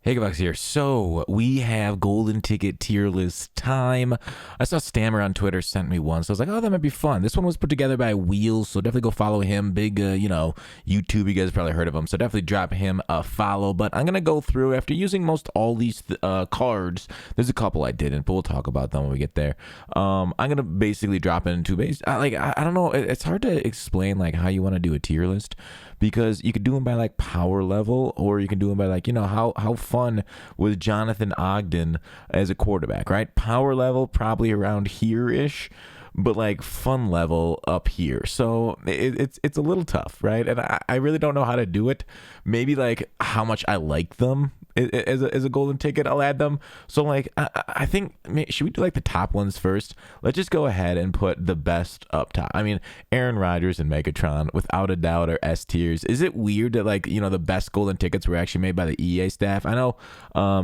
Hey, Govax here. So we have golden ticket tier list time. I saw Stammer on Twitter sent me one, so I was like, oh, that might be fun. This one was put together by Wheelz, so definitely go follow him. Big, YouTube. You guys probably heard of him, so definitely drop him a follow. But I'm gonna go through after using most all these cards. There's a couple I didn't, but we'll talk about them when we get there. I'm gonna basically drop it into base. I don't know. It's hard to explain like how you want to do a tier list, because you could do them by like power level, or you can do them by like, how fun was Jonathan Ogden as a quarterback, right? Power level probably around here ish, but like fun level up here. So it's a little tough, right? And I really don't know how to do it. Maybe like how much I like them as a golden ticket, I'll add them. So like I think, should we do like the top ones first? Let's just go ahead and put the best up top. I mean, Aaron Rodgers and Megatron without a doubt are S tiers. Is it weird that like, the best golden tickets were actually made by the EA staff? I know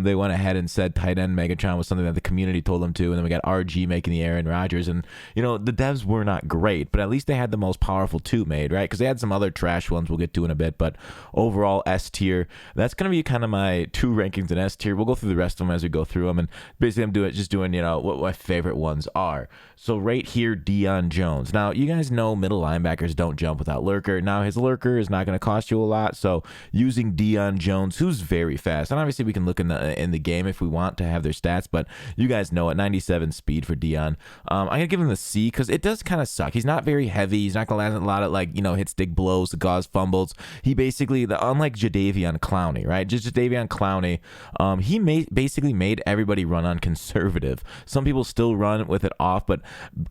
they went ahead and said tight end Megatron was something that the community told them to, and then we got RG making the Aaron Rodgers, and the devs were not great, but at least they had the most powerful two made, right? Because they had some other trash ones we'll get to in a bit, but overall S tier. That's gonna be kind of my two rankings in S tier. We'll go through the rest of them as we go through them, and basically I'm doing what my favorite ones are. So right here, Dion Jones. Now you guys know middle linebackers don't jump without lurker. Now his lurker is not going to cost you a lot, so using Dion Jones, who's very fast, and obviously we can look in the game if we want to have their stats, but you guys know it, 97 speed for Dion. I'm gonna give him the C because it does kind of suck. He's not very heavy. He's not gonna land a lot of hit stick blows to cause fumbles. He basically, unlike Jadeveon Clowney, right? Just Jadeveon Clowney, he basically made everybody run on conservative. Some people still run with it off, but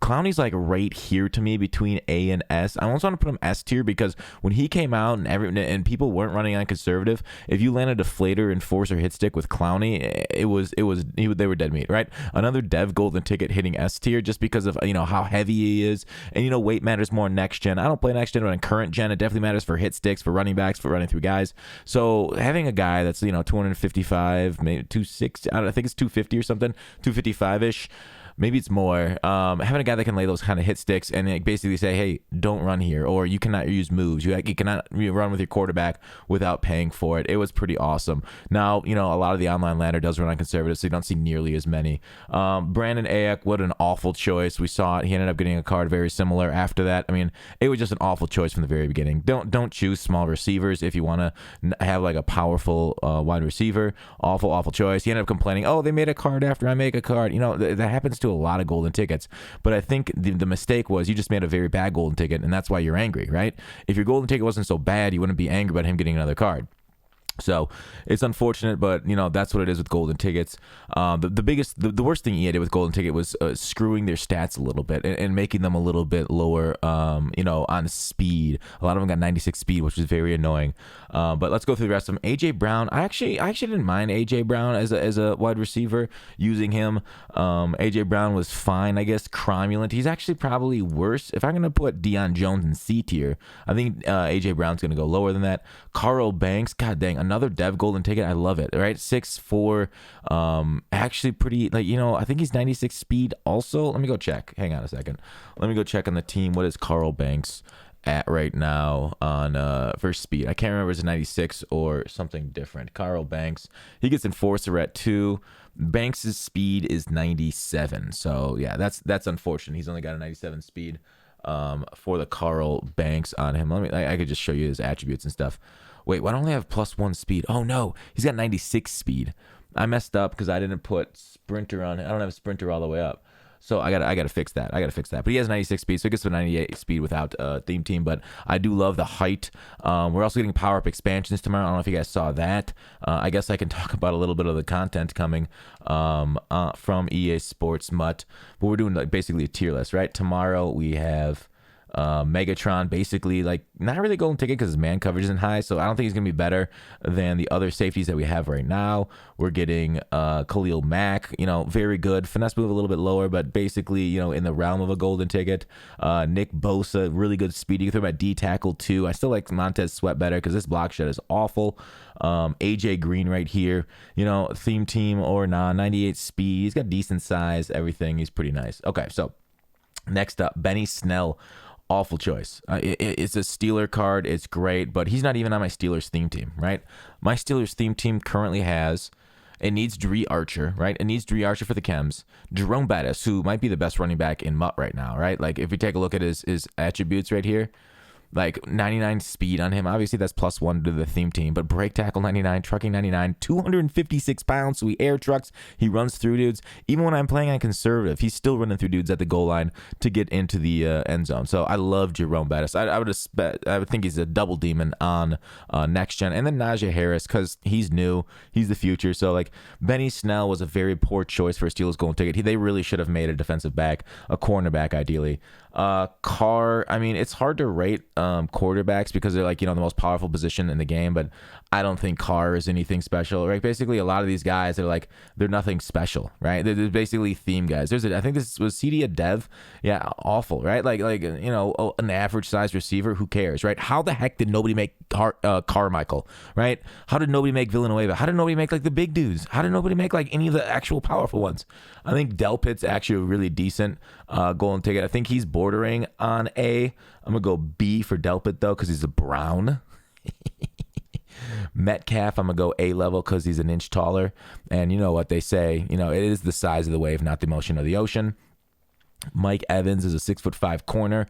Clowney's like right here to me between A and S. I almost want to put him S tier because when he came out and people weren't running on conservative, if you landed a deflator, enforcer, hit stick with Clowney, they were dead meat, right? Another dev golden ticket hitting S tier just because of how heavy he is, and weight matters more next gen. I don't play next gen, but in current gen it definitely matters for hit sticks, for running backs, for running through guys. So having a guy that's 255, maybe 260, I think it's 250 or something, 255 ish. Maybe it's more. Having a guy that can lay those kind of hit sticks and basically say, hey, don't run here, or you cannot use moves. You cannot run with your quarterback without paying for it. It was pretty awesome. Now, a lot of the online lander does run on conservative, so you don't see nearly as many. Brandon Ayuk, what an awful choice. We saw it. He ended up getting a card very similar after that. I mean, it was just an awful choice from the very beginning. Don't choose small receivers if you want to have like a powerful wide receiver. Awful choice. He ended up complaining, oh, they made a card after I make a card. That happens to a lot of golden tickets, but I think the mistake was you just made a very bad golden ticket, and that's why you're angry, right? If your golden ticket wasn't so bad, you wouldn't be angry about him getting another card. So it's unfortunate, but that's what it is with golden tickets. The worst thing EA did with golden ticket was screwing their stats a little bit and making them a little bit lower, on speed. A lot of them got 96 speed, which is very annoying. But let's go through the rest of them. AJ Brown, I actually didn't mind AJ Brown as a wide receiver, using him. AJ Brown was fine, I guess. Cromulent, he's actually probably worse. If I'm gonna put Dion Jones in C tier, I think AJ Brown's gonna go lower than that. Carl Banks, god dang, another dev golden ticket. I love it, right? 6'4", actually pretty, I think he's 96 speed also. Let me go check. Hang on a second. Let me go check on the team. What is Carl Banks at right now on for speed? I can't remember if it's 96 or something different. Carl Banks, he gets enforcer at 2. Banks's speed is 97. So yeah, that's unfortunate. He's only got a 97 speed for the Carl Banks on him. I could just show you his attributes and stuff. Wait, why don't they have +1 speed? Oh no, he's got 96 speed. I messed up because I didn't put sprinter on it. I don't have sprinter all the way up. So I gotta fix that. But he has 96 speed, so he gets to 98 speed without theme team. But I do love the height. We're also getting power up expansions tomorrow. I don't know if you guys saw that. I guess I can talk about a little bit of the content coming from EA Sports Mutt. But we're doing basically a tier list, right? Tomorrow we have Megatron, basically not really golden ticket because his man coverage isn't high, so I don't think he's gonna be better than the other safeties that we have right now. We're getting Khalil Mack, very good. Finesse move a little bit lower, but basically in the realm of a golden ticket. Nick Bosa, really good speed. You can throw him at D tackle too. I still like Montez Sweat better because this block shed is awful. AJ Green right here, theme team or not, 98 speed. He's got decent size, everything. He's pretty nice. Okay, so next up, Benny Snell. Awful choice. It's a Steeler card. It's great, but he's not even on my Steelers theme team, right? My Steelers theme team currently has It needs Dree Archer, right? It needs Dree Archer for the Chems. Jerome Bettis, who might be the best running back in Mutt right now, right? Like if we take a look at his attributes right here, like 99 speed on him. Obviously, that's +1 to the theme team, but break tackle 99, trucking 99, 256 pounds. So he air trucks. He runs through dudes. Even when I'm playing on conservative, he's still running through dudes at the goal line to get into the end zone. So I love Jerome Bettis. I would think he's a double demon on next gen. And then Najee Harris, because he's new. He's the future. So like Benny Snell was a very poor choice for a Steelers golden ticket. They really should have made a defensive back, a cornerback ideally. Carr, I mean, it's hard to rate quarterbacks because they're like, the most powerful position in the game, but I don't think Carr is anything special, right? Basically, a lot of these guys are like, they're nothing special, right? They're basically theme guys. I think this was CD a dev. Yeah, awful, right? Like an average size receiver, who cares, right? How the heck did nobody make Carmichael, right? How did nobody make Villanueva? How did nobody make like the big dudes? How did nobody make like any of the actual powerful ones? I think Delpit's actually a really decent golden ticket. I think he's bordering on A. I'm going to go B for Delpit, though, because he's a brown. Metcalf, I'm going to go A level because he's an inch taller. And you know what they say, it is the size of the wave, not the motion of the ocean. Mike Evans is a 6'5" corner.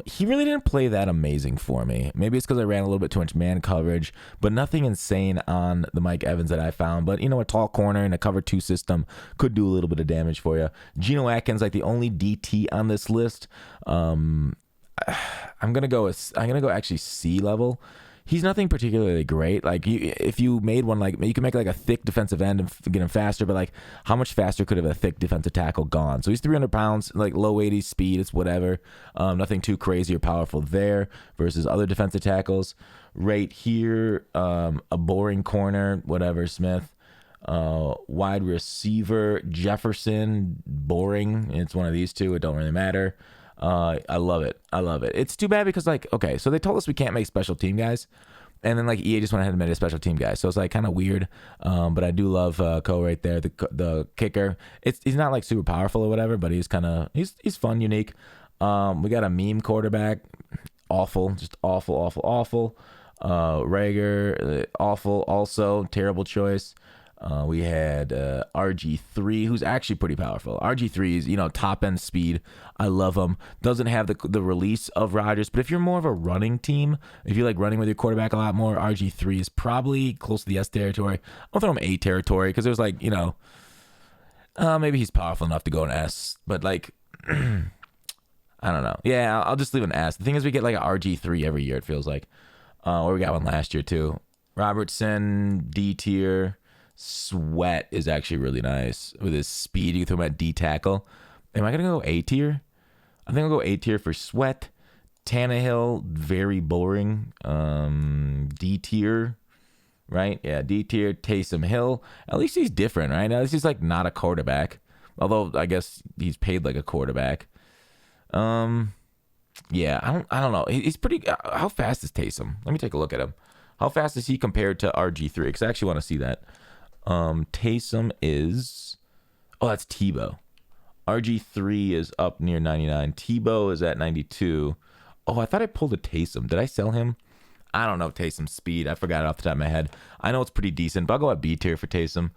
He really didn't play that amazing for me. Maybe it's because I ran a little bit too much man coverage, but nothing insane on the Mike Evans that I found. But a tall corner in a cover 2 system could do a little bit of damage for you. Geno Atkins, like the only DT on this list. I'm gonna go actually C level. He's nothing particularly great. Like if you made one, like you can make like a thick defensive end and get him faster, but like how much faster could have a thick defensive tackle gone? So he's 300 pounds, like low 80s speed. It's whatever. Nothing too crazy or powerful there versus other defensive tackles. Right here, a boring corner, whatever. Smith. Wide receiver Jefferson, boring. It's one of these two. It don't really matter. I love it. It's too bad because okay, so they told us we can't make special team guys, and then like EA just went ahead and made a special team guy. So it's like kind of weird. But I do love Cole right there, the kicker. He's not like super powerful or whatever, but he's fun, unique. We got a meme quarterback, awful, just awful. Rager, awful, also terrible choice. We had RG3, who's actually pretty powerful. RG3 is, top end speed. I love him. Doesn't have the release of Rodgers, but if you're more of a running team, if you like running with your quarterback a lot more, RG3 is probably close to the S territory. I'll throw him A territory because there's maybe he's powerful enough to go an S, but like, I don't know. Yeah, I'll just leave an S. The thing is, we get like an RG3 every year, it feels like. Or we got one last year too. Robertson, D tier. Sweat is actually really nice with his speed. You can throw him at D tackle. Am I gonna go A tier? I think I'll go A tier for Sweat. Tannehill, very boring. D tier, right? Yeah, D tier. Taysom Hill. At least he's different, right? At least he's like not a quarterback. Although I guess he's paid like a quarterback. Yeah, I don't know. He's pretty. How fast is Taysom? Let me take a look at him. How fast is he compared to RG3? Because I actually want to see that. Taysom is, that's Tebow. RG3 is up near 99. Tebow is at 92. Oh, I thought I pulled a Taysom. Did I sell him? I don't know Taysom's speed. I forgot it off the top of my head. I know it's pretty decent, but I'll go at B tier for Taysom.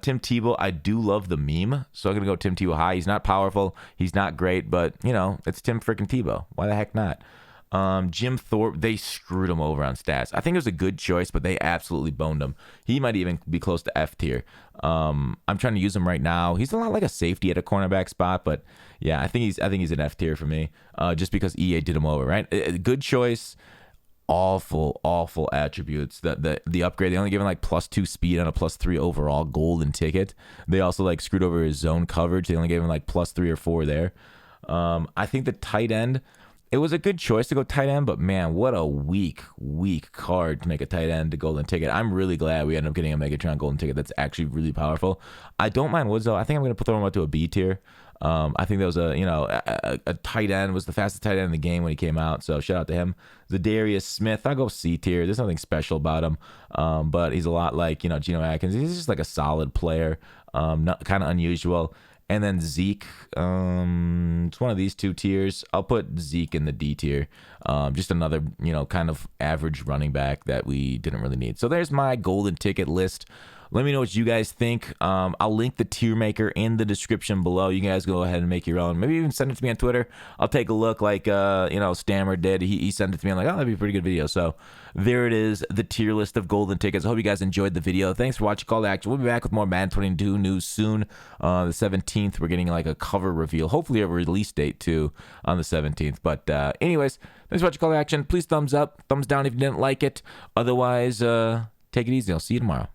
Tim Tebow, I do love the meme, so I'm going to go Tim Tebow high. He's not powerful. He's not great, but, it's Tim freaking Tebow. Why the heck not? Jim Thorpe, they screwed him over on stats. I think it was a good choice, but they absolutely boned him. He might even be close to F tier. I'm trying to use him right now. He's a lot like a safety at a cornerback spot, but yeah, I think he's an F tier for me. Just because EA did him over, right? A good choice. Awful attributes. The upgrade, they only gave him like +2 speed on a +3 overall golden ticket. They also like screwed over his zone coverage. They only gave him like +3 or 4 there. I think the tight end, it was a good choice to go tight end, but man, what a weak card to make a tight end to golden ticket. I'm really glad we ended up getting a Megatron golden ticket that's actually really powerful. I don't mind Woods though. I think I'm going to throw him up to a B tier. I think there was a tight end, was the fastest tight end in the game when he came out. So shout out to him. The Darius Smith, I'll go C tier. There's nothing special about him. But he's a lot like, Geno Atkins. He's just like a solid player. Kind of unusual. And then Zeke, it's one of these two tiers. I'll put Zeke in the D tier. Just another, kind of average running back that we didn't really need. So there's my golden ticket list. Let me know what you guys think. I'll link the tier maker in the description below. You guys go ahead and make your own. Maybe even send it to me on Twitter. I'll take a look like, Stammer did. He sent it to me. I'm like, oh, that'd be a pretty good video. So there it is, the tier list of golden tickets. I hope you guys enjoyed the video. Thanks for watching Call to Action. We'll be back with more Madden 22 news soon. The 17th, we're getting like a cover reveal. Hopefully a release date too on the 17th. But anyways, thanks for watching Call to Action. Please thumbs up, thumbs down if you didn't like it. Otherwise, take it easy. I'll see you tomorrow.